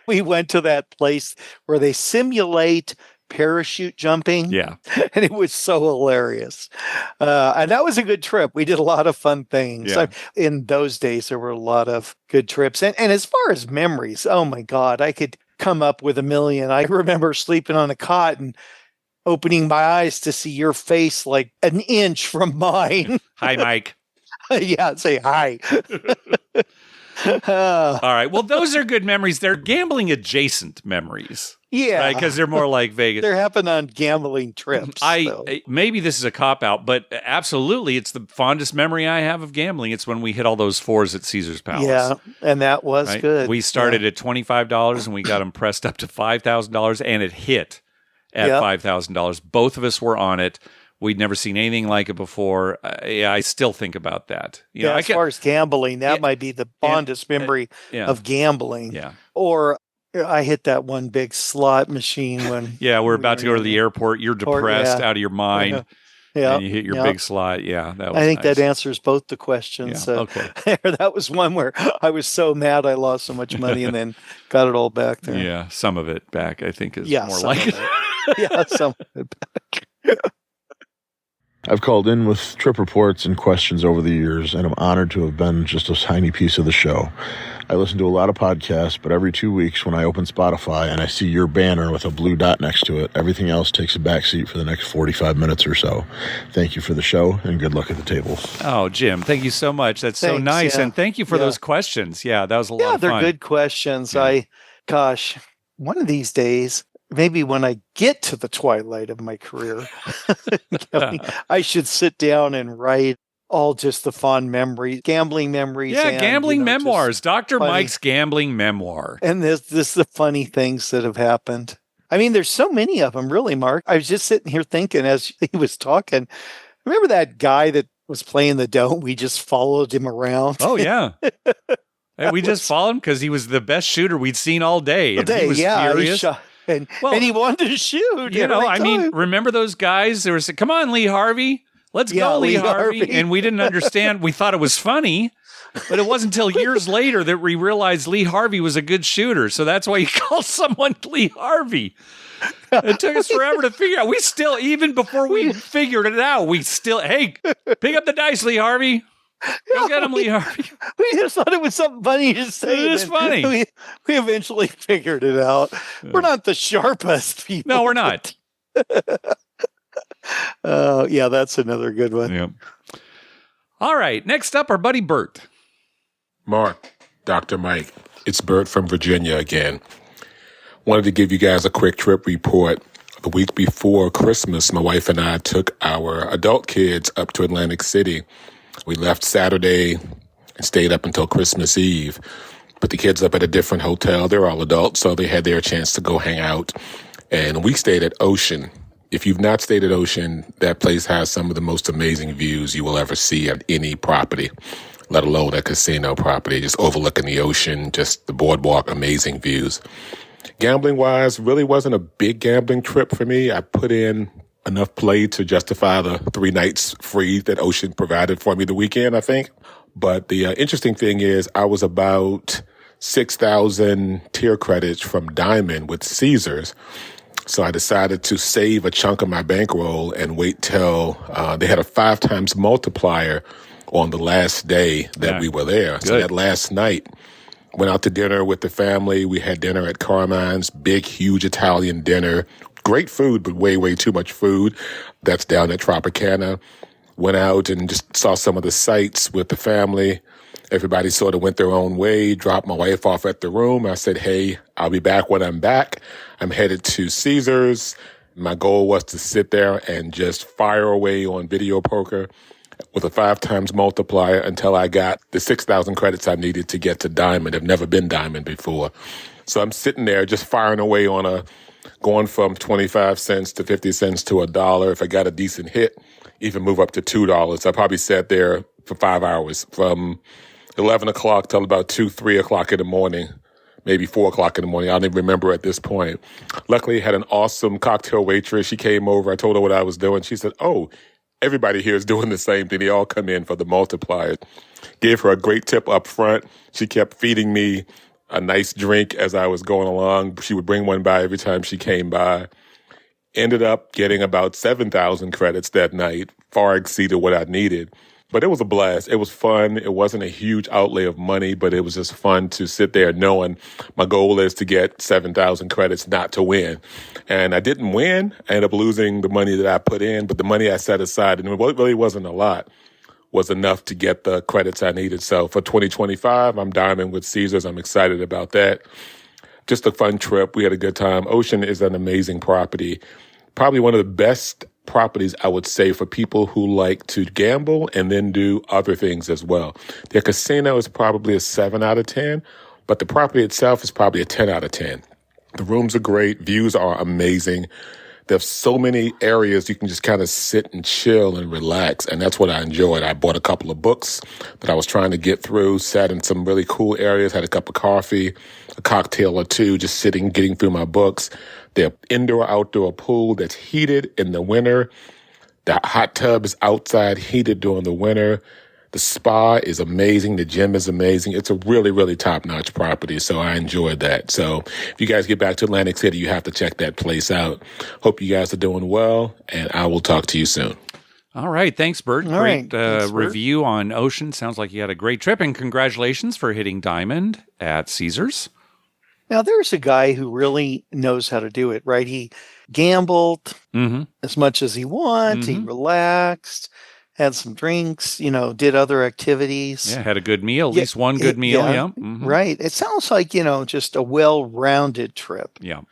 we went to that place where they simulate parachute jumping.
Yeah.
And it was so hilarious. And that was a good trip. We did a lot of fun things.
Yeah.
In those days, there were a lot of good trips. And as far as memories, oh my God, I could come up with $1 million. I remember sleeping on a cot and opening my eyes to see your face like an inch from mine.
Hi, Mike.
Yeah, say hi.
All right. Well, those are good memories. They're gambling adjacent memories.
Yeah.
Because they're more like Vegas.
They're happening on gambling trips.
Maybe this is a cop-out, but absolutely, it's the fondest memory I have of gambling. It's when we hit all those fours at Caesar's Palace.
Yeah, and that was good.
We started at $25, and we got them pressed up to $5,000, and it hit at $5,000. Both of us were on it. We'd never seen anything like it before. I still think about that.
As far as gambling, that might be the fondest memory of gambling.
Yeah.
Or I hit that one big slot machine when...
we're about to go to the airport. You're depressed out of your mind.
Yeah.
And you hit your big slot. Yeah, that was
I think
nice.
that answers both the questions.
Yeah, okay.
That was one where I was so mad I lost so much money and then got it all back there.
Yeah, some of it back, I think, is more like it.
Yeah, some of it back.
I've called in with trip reports and questions over the years, and I'm honored to have been just a tiny piece of the show. I listen to a lot of podcasts, but every 2 weeks when I open Spotify and I see your banner with a blue dot next to it, everything else takes a backseat for the next 45 minutes or so. Thank you for the show, and good luck at the tables.
Oh, Jim, thank you so much. That's so nice, and thank you for those questions. Yeah, that was a lot of fun.
Yeah, they're good questions. One of these days... Maybe when I get to the twilight of my career, I should sit down and write all just the fond memories, gambling memories.
Yeah, gambling memoirs. Dr. Mike's gambling memoir.
And this the funny things that have happened. I mean, there's so many of them, really, Mark. I was just sitting here thinking as he was talking, remember that guy that was playing the Don't? We just followed him around.
Oh, yeah. And we just followed him because he was the best shooter we'd seen all day. And he was furious.
And he wanted to shoot.
Remember those guys? There was, come on, Lee Harvey. Let's go, Lee Harvey. And we didn't understand. We thought it was funny, but it wasn't until years later that we realized Lee Harvey was a good shooter. So that's why you call someone Lee Harvey. It took us forever to figure out. We still, even before we figured it out, hey, pick up the dice, Lee Harvey. Go get him, Lee Harvey.
We just thought it was something funny to say.
It is funny.
We eventually figured it out. We're not the sharpest people.
No, we're not.
That's another good one.
Yeah. All right. Next up, our buddy Bert.
Mark, Dr. Mike, it's Bert from Virginia again. Wanted to give you guys a quick trip report. The week before Christmas, my wife and I took our adult kids up to Atlantic City. We left Saturday and stayed up until Christmas Eve. Put the kids up at a different hotel. They're all adults, so they had their chance to go hang out. And we stayed at Ocean. If you've not stayed at Ocean, that place has some of the most amazing views you will ever see at any property, let alone a casino property. Just overlooking the ocean, just the boardwalk, amazing views. Gambling-wise, really wasn't a big gambling trip for me. I put in enough play to justify the 3 nights free that Ocean provided for me the weekend, I think. But the interesting thing is I was about 6,000 tier credits from Diamond with Caesars. So I decided to save a chunk of my bankroll and wait till they had a 5 times multiplier on the last day that we were there. Good. So that last night, went out to dinner with the family. We had dinner at Carmine's, big, huge Italian dinner. Great food, but way, way too much food. That's down at Tropicana. Went out and just saw some of the sights with the family. Everybody sort of went their own way, dropped my wife off at the room. I said, hey, I'll be back when I'm back. I'm headed to Caesars. My goal was to sit there and just fire away on video poker with a 5 times multiplier until I got the 6,000 credits I needed to get to Diamond. I've never been Diamond before. So I'm sitting there just firing away on going from 25 cents to 50 cents to $1. If I got a decent hit, even move up to $2. I probably sat there for 5 hours from 11 o'clock till about 2, 3 o'clock in the morning, maybe 4 o'clock in the morning. I don't even remember at this point. Luckily, I had an awesome cocktail waitress. She came over. I told her what I was doing. She said, oh, everybody here is doing the same thing. They all come in for the multiplier. Gave her a great tip up front. She kept feeding me a nice drink as I was going along. She would bring one by every time she came by. Ended up getting about 7,000 credits that night, far exceeded what I needed. But it was a blast. It was fun. It wasn't a huge outlay of money, but it was just fun to sit there knowing my goal is to get 7,000 credits, not to win. And I didn't win. I ended up losing the money that I put in, but the money I set aside, and it really wasn't a lot, was enough to get the credits I needed. So for 2025, I'm diamond with Caesars. I'm excited about that. Just a fun trip. We had a good time. Ocean is an amazing property. Probably one of the best properties, I would say, for people who like to gamble and then do other things as well. Their casino is probably a 7 out of 10, but the property itself is probably a 10 out of 10. The rooms are great. Views are amazing. There's so many areas you can just kind of sit and chill and relax, and that's what I enjoyed. I bought a couple of books that I was trying to get through, sat in some really cool areas, had a cup of coffee, a cocktail or two, just sitting, getting through my books. Their indoor-outdoor pool that's heated in the winter. The hot tub is outside, heated during the winter. The spa is amazing. The gym is amazing. It's a really, really top-notch property, so I enjoyed that. So if you guys get back to Atlantic City, you have to check that place out. Hope you guys are doing well, and I will talk to you soon.
All right. Thanks, Bert.
All right. Thanks,
review on Ocean. Sounds like you had a great trip, and congratulations for hitting diamond at Caesars.
Now, there's a guy who really knows how to do it, right? He gambled as much as he wanted. He relaxed, had some drinks, did other activities.
Yeah, had a good meal, at least one good meal. Yeah.
Right. It sounds like, just a well-rounded trip.
Yeah.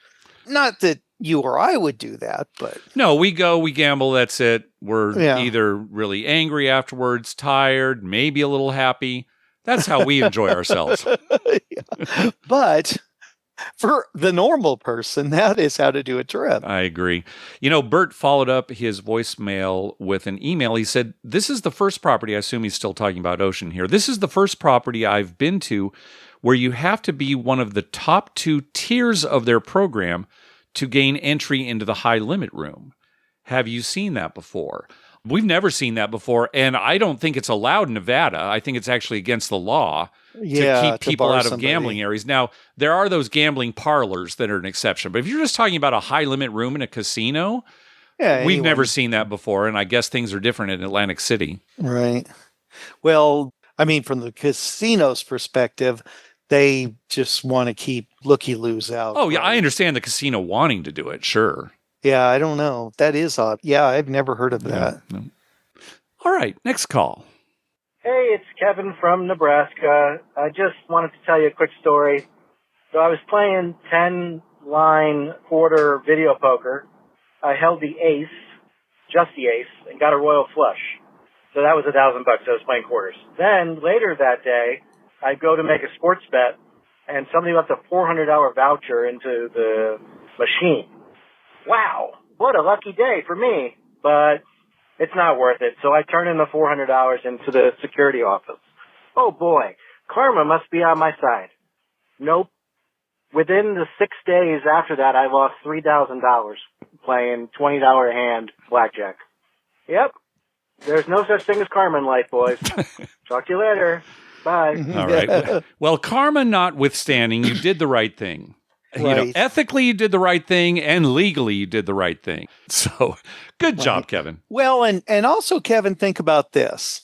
Not that you or I would do that, but.
No, we gamble, that's it. We're either really angry afterwards, tired, maybe a little happy. That's how we enjoy ourselves.
But for the normal person, that is how to do a trip.
I agree. Bert followed up his voicemail with an email. He said, this is the first property, I assume he's still talking about Ocean here. This is the first property I've been to where you have to be one of the top 2 tiers of their program to gain entry into the high limit room. Have you seen that before? We've never seen that before, and I don't think it's allowed in Nevada. I think it's actually against the law to keep people out of gambling areas. Now, there are those gambling parlors that are an exception, but if you're just talking about a high-limit room in a casino, we've never seen that before, and I guess things are different in Atlantic City.
Right. Well, I mean, from the casino's perspective, they just want to keep looky-loos out.
Oh, yeah, I understand the casino wanting to do it, sure.
Yeah, I don't know. That is odd. Yeah, I've never heard of that.
No. All right, next call.
Hey, it's Kevin from Nebraska. I just wanted to tell you a quick story. So I was playing 10-line quarter video poker. I held the ace, just the ace, and got a royal flush. So that was $1,000. I was playing quarters. Then later that day, I go to make a sports bet, and somebody left a $400 voucher into the machine. Wow, what a lucky day for me, but it's not worth it. So I turn in the $400 into the security office. Oh boy, karma must be on my side. Nope. Within the 6 days after that, I lost $3,000 playing $20 a hand blackjack. Yep. There's no such thing as karma in life, boys. Talk to you later. Bye.
All right. Well, karma notwithstanding, you did the right thing.
Right.
Ethically, you did the right thing, and legally, you did the right thing. So, good job, Kevin.
Well, and also, Kevin, think about this.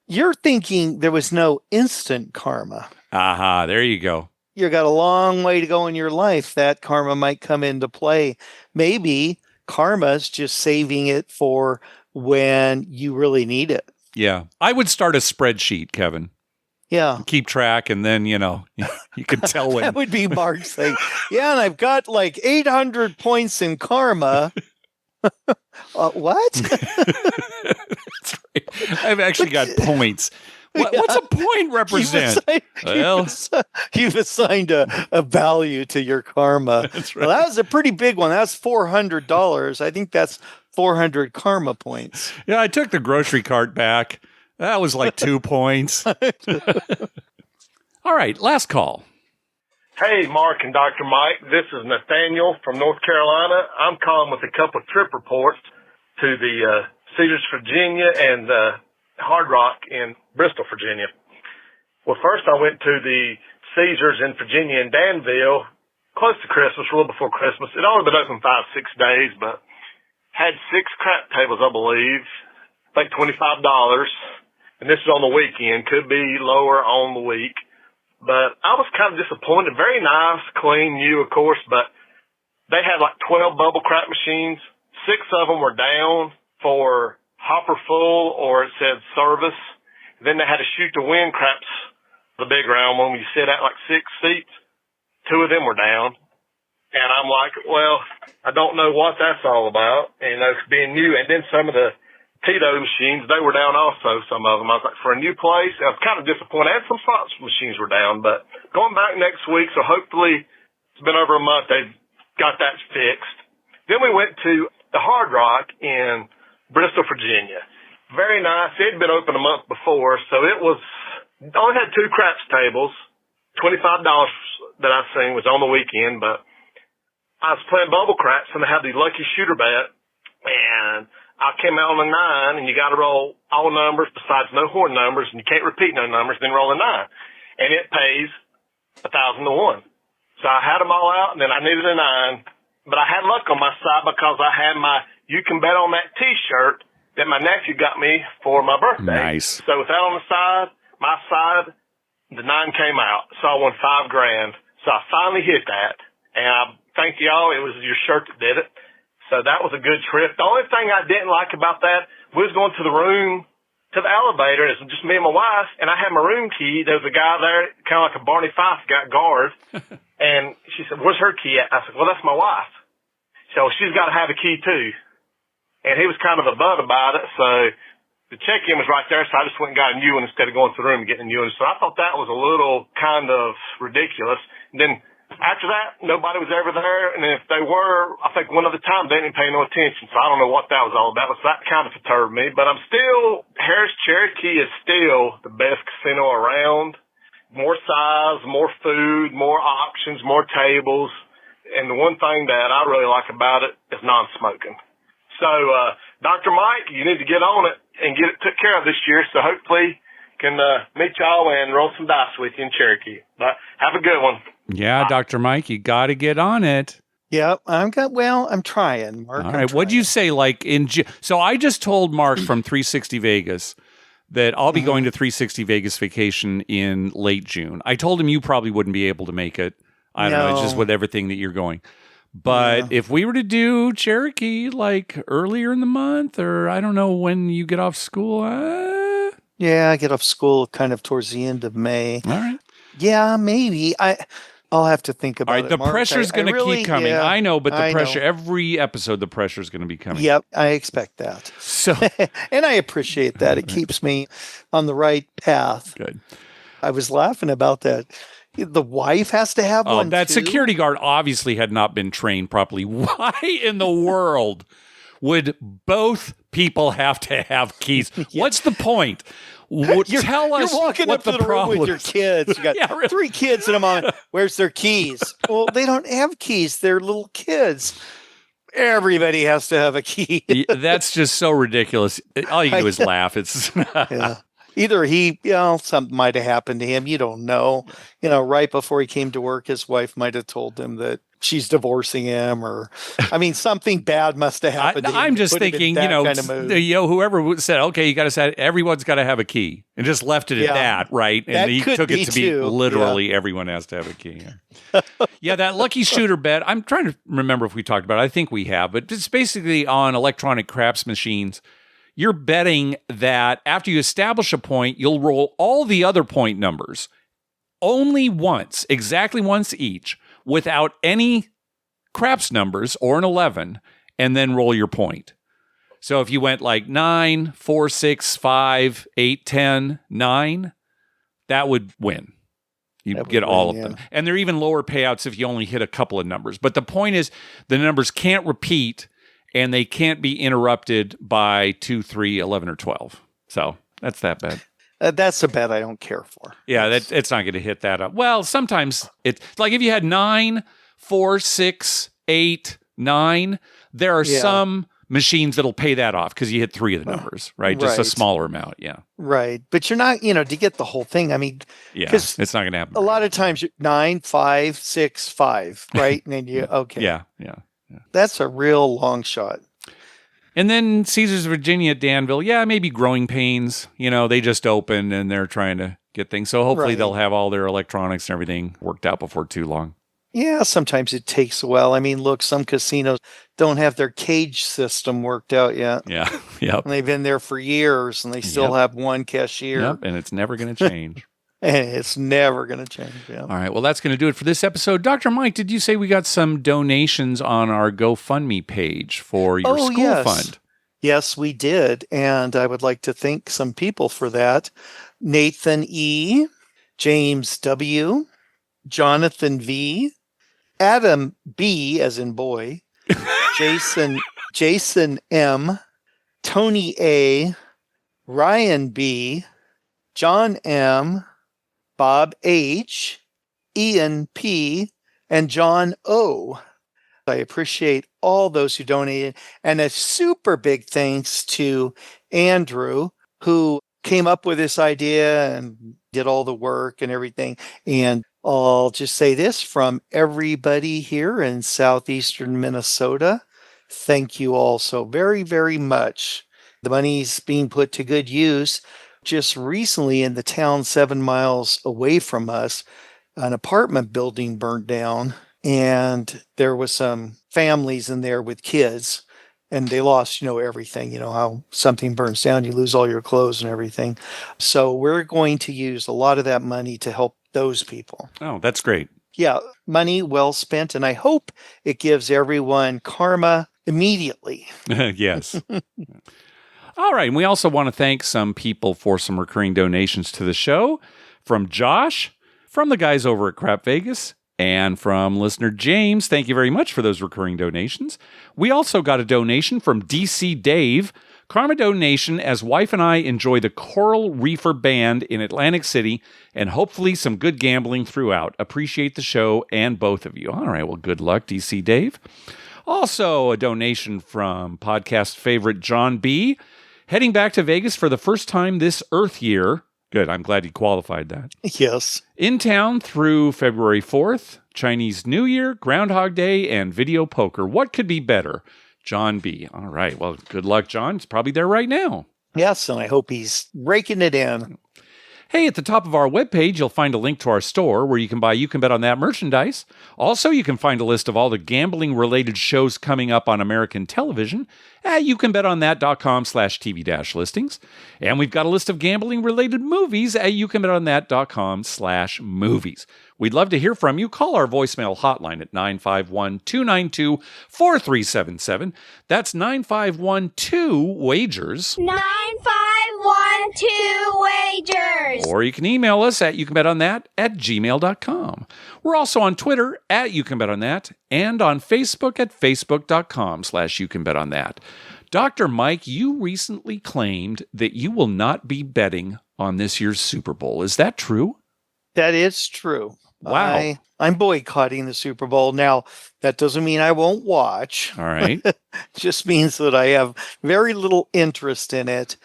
You're thinking there was no instant karma.
Aha, there you go.
You've got a long way to go in your life. That karma might come into play. Maybe karma's just saving it for when you really need it.
Yeah. I would start a spreadsheet, Kevin.
Yeah.
Keep track, and then, you can tell when.
That would be Mark's thing. Yeah, and I've got like 800 points in karma. What?
That's right. I've actually got points. What's a point represent?
You've assigned a value to your karma.
That's right.
Well, that was a pretty big one. That's $400. I think that's 400 karma points.
Yeah, I took the grocery cart back. That was like 2 points. All right, last call.
Hey, Mark and Dr. Mike. This is Nathaniel from North Carolina. I'm calling with a couple of trip reports to the Caesars, Virginia, and Hard Rock in Bristol, Virginia. Well, first I went to the Caesars in Virginia and Danville close to Christmas, a little before Christmas. It only been open 5-6 days, but had 6 crap tables, I believe, like $25. and this is on the weekend, could be lower on the week. But I was kind of disappointed. Very nice, clean, new, of course, but they had like 12 bubble crap machines. 6 of them were down for hopper full, or it said service. Then they had to shoot the wind craps, the big round one, when you sit at like 6 seats. 2 of them were down. And I'm like, well, I don't know what that's all about. And, it's being new. And then some of the Tito machines, they were down also, some of them. I was like, for a new place, I was kind of disappointed. And some slots machines were down. But going back next week, so hopefully it's been over a month, they've got that fixed. Then we went to the Hard Rock in Bristol, Virginia. Very nice. It had been open a month before, so it only had 2 craps tables. $25 that I seen was on the weekend, but I was playing bubble craps, and they had the lucky shooter bet, and I came out on a 9, and you got to roll all numbers besides no horn numbers, and you can't repeat no numbers, then roll a 9. And it pays 1,000 to 1. So I had them all out, and then I needed a 9, but I had luck on my side because I had my You Can Bet on That T-shirt that my nephew got me for my birthday.
Nice.
So with that on the side, my side, the 9 came out. So I won $5,000. So I finally hit that. And I thank y'all. It was your shirt that did it. So that was a good trip. The only thing I didn't like about that, we was going to the room, to the elevator. It was just me and my wife. And I had my room key. There was a guy there, kind of like a Barney Fife, got guard. And she said, where's her key at? I said, well, that's my wife. So she's got to have a key too. And he was kind of a butt about it, so the check-in was right there, so I just went and got a new one instead of going to the room and getting a new one. So I thought that was a little kind of ridiculous. And then after that, nobody was ever there, and if they were, I think one other time they didn't pay no attention, so I don't know what that was all about. So that kind of perturbed me. But Harris Cherokee is still the best casino around. More size, more food, more options, more tables. And the one thing that I really like about it is non-smoking. So, Dr. Mike, you need to get on it and get it took care of this year. So hopefully can meet y'all and roll some dice with you in Cherokee. But have a good one.
Yeah, Dr. Mike, you got to get on it.
Yep, I'm trying, Mark.
All right, what'd you say? Like so I just told Mark from 360 Vegas that I'll be going to 360 Vegas vacation in late June. I told him you probably wouldn't be able to make it. I don't know, it's just with everything that you're going. But if we were to do Cherokee like earlier in the month, or I don't know when you get off school.
Yeah, I get off school kind of towards the end of May.
All right.
Yeah, maybe. I'll have to think about it.
All right, the pressure's going to keep coming. Yeah, I know, but the pressure, every episode, the pressure is going to be coming.
Yep, I expect that.
So,
and I appreciate that. It keeps me on the right path.
Good.
I was laughing about that. The wife has to have one,
that
too?
security guard obviously had not been trained properly. Why in the world would both people have to have keys? What's the point? Tell us
you're walking
what
up to the room with your kids. You got 3 kids and I'm on. Where's their keys? Well, they don't have keys. They're little kids. Everybody has to have a key.
That's just so ridiculous. All you do is laugh. It's
Either something might have happened to him. You don't know. Right before he came to work, his wife might have told him that she's divorcing him, or something bad must have happened to him.
I'm just thinking, whoever said, okay, everyone's got to have a key, and just left it at that, right? And he took it to be literally everyone has to have a key. Yeah, that lucky shooter bet, I'm trying to remember if we talked about it. I think we have, but it's basically on electronic craps machines. You're betting that after you establish a point, you'll roll all the other point numbers only once, exactly once each, without any craps numbers or an 11, and then roll your point. So if you went like 9, 4, 6, 5, 8, 10, 9, that would win. You get all of them. And they're even lower payouts if you only hit a couple of numbers. But the point is the numbers can't repeat, and they can't be interrupted by 2, 3, 11, or 12. So that's that bet.
That's a bet I don't care for.
Yeah, it's not going to hit that up. Well, sometimes it's like if you had 9, 4, 6, 8, 9, there are some machines that'll pay that off because you hit 3 of the numbers, right? Just a smaller amount,
Right. But you're not, to get the whole thing. I mean,
it's not going to happen.
A lot of times, 9, 5, 6, 5, right? And then you, okay.
Yeah.
That's a real long shot.
And then Caesars Virginia at Danville, maybe growing pains. They just opened and they're trying to get things. So hopefully they'll have all their electronics and everything worked out before too long.
Yeah, sometimes it takes a while. I mean, look, some casinos don't have their cage system worked out yet.
Yeah, yep.
And they've been there for years, and they still have one cashier.
Yep, and it's never going to change.
And it's never going to change. Yeah.
All right, well, that's going to do it for this episode. Dr. Mike, did you say we got some donations on our GoFundMe page for your school fund?
Yes, we did. And I would like to thank some people for that. Nathan E., James W., Jonathan V., Adam B., as in boy, Jason M., Tony A., Ryan B., John M., Bob H., Ian P., and John O. I appreciate all those who donated. And a super big thanks to Andrew, who came up with this idea and did all the work and everything. And I'll just say this from everybody here in southeastern Minnesota. Thank you all so very, very much. The money's being put to good use. Just recently in the town 7 miles away from us, an apartment building burned down, and there was some families in there with kids, and they lost, everything. How something burns down, you lose all your clothes and everything. So we're going to use a lot of that money to help those people.
Oh, that's great.
Yeah, money well spent, and I hope it gives everyone karma immediately.
Yes. All right, and we also want to thank some people for some recurring donations to the show. From Josh, from the guys over at Crap Vegas, and from listener James. Thank you very much for those recurring donations. We also got a donation from DC Dave. Karma donation as wife and I enjoy the Coral Reefer Band in Atlantic City and hopefully some good gambling throughout. Appreciate the show and both of you. All right, well, good luck, DC Dave. Also, a donation from podcast favorite John B. Heading back to Vegas for the first time this Earth year. Good, I'm glad you qualified that.
Yes.
In town through February 4th, Chinese New Year, Groundhog Day, and video poker. What could be better? John B. All right, well, good luck, John. It's probably there right now.
Yes, and I hope he's raking it in.
Hey, at the top of our webpage, you'll find a link to our store where you can buy You Can Bet on That merchandise. Also, you can find a list of all the gambling-related shows coming up on American television at youcanbetonThat.com/TV-listings. And we've got a list of gambling-related movies at youcanbetonThat.com/movies. We'd love to hear from you. Call our voicemail hotline at 951-292-4377. That's 951-2-WAGERS.
9512-WAGERS.
Or you can email us at youcanbetonThat@gmail.com. We're also on Twitter at YouCanBetOnThat and on Facebook at facebook.com/YouCanBetOnThat. Dr. Mike, you recently claimed that you will not be betting on this year's Super Bowl. Is that true?
That is true.
Wow.
I'm boycotting the Super Bowl. Now, that doesn't mean I won't watch.
All right.
Just means that I have very little interest in it.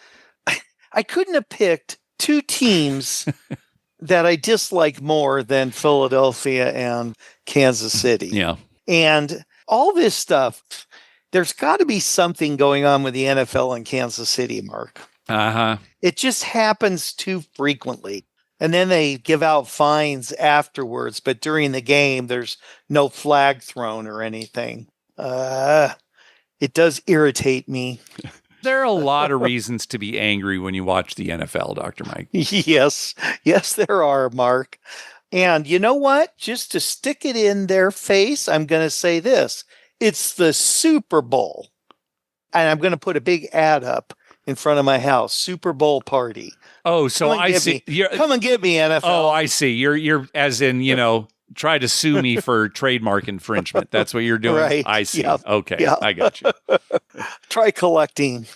I couldn't have picked two teams that I dislike more than Philadelphia and Kansas City.
Yeah.
And all this stuff, there's got to be something going on with the NFL and Kansas City, Mark.
Uh-huh.
It just happens too frequently. And then they give out fines afterwards, but during the game, there's no flag thrown or anything. It does irritate me.
There are a lot of reasons to be angry when you watch the NFL, Dr. Mike.
Yes, there are, Mark. And you know what? Just to stick it in their face, I'm going to say this. It's the Super Bowl. And I'm going to put a big ad up in front of my house. Super Bowl party.
Oh, so I see.
Come and get me, NFL.
Oh, I see. You're as in, try to sue me for trademark infringement. That's what you're doing?
Right.
I see.
Yep.
Okay.
Yep.
I got you.
Try collecting.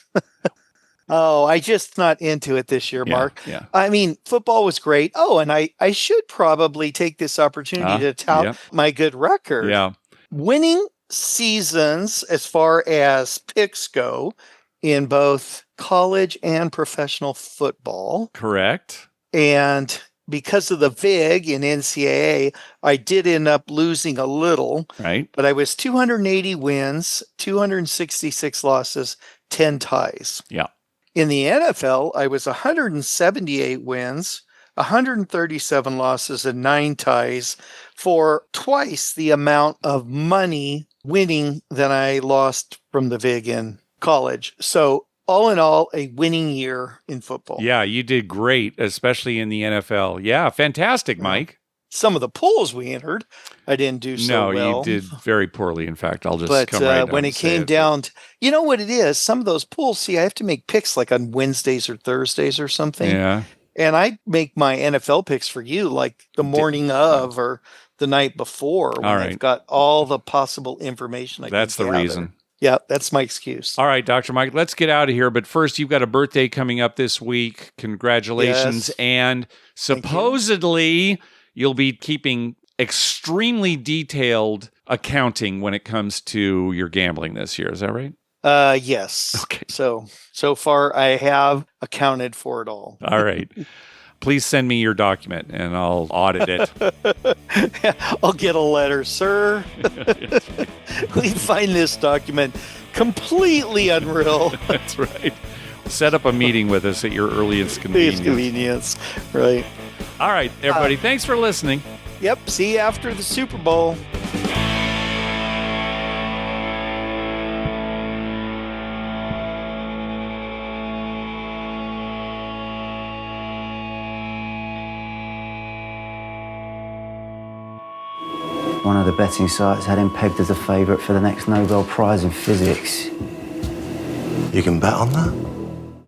I just not into it this year, Mark.
Yeah.
I mean, football was great. Oh, and I should probably take this opportunity to tout my good record.
Yeah.
Winning seasons as far as picks go in both college and professional football.
Correct.
And because of the VIG in NCAA, I did end up losing a little.
Right.
But I was 280 wins, 266 losses, 10 ties.
Yeah.
In the NFL, I was 178 wins, 137 losses, and 9 ties for twice the amount of money winning than I lost from the VIG in college. So all in all, a winning year in football.
Yeah, you did great, especially in the NFL. Yeah, fantastic, Mike.
Some of the pools we entered, I didn't do so well.
No, you did very poorly. In fact, I'll just
but
come right down
when
and
it
say
came down to, you know what it is? Some of those pools, see, I have to make picks like on Wednesdays or Thursdays or something.
Yeah.
And I make my NFL picks for you like the morning of or the night before when I've got all the possible information
That's the reason.
Yeah, that's my excuse.
All right, Dr. Mike, let's get out of here. But first, you've got a birthday coming up this week. Congratulations.
Yes.
And supposedly you'll be keeping extremely detailed accounting when it comes to your gambling this year. Is that right?
Yes.
Okay.
So far I have accounted for it all.
All right. Please send me your document and I'll audit it.
I'll get a letter, sir. We find this document completely unreal.
That's right. Set up a meeting with us at your earliest convenience.
Right.
All right, everybody. Thanks for listening.
Yep. See you after the Super Bowl.
One of the betting sites had him pegged as a favourite for the next Nobel Prize in Physics.
You can bet on that?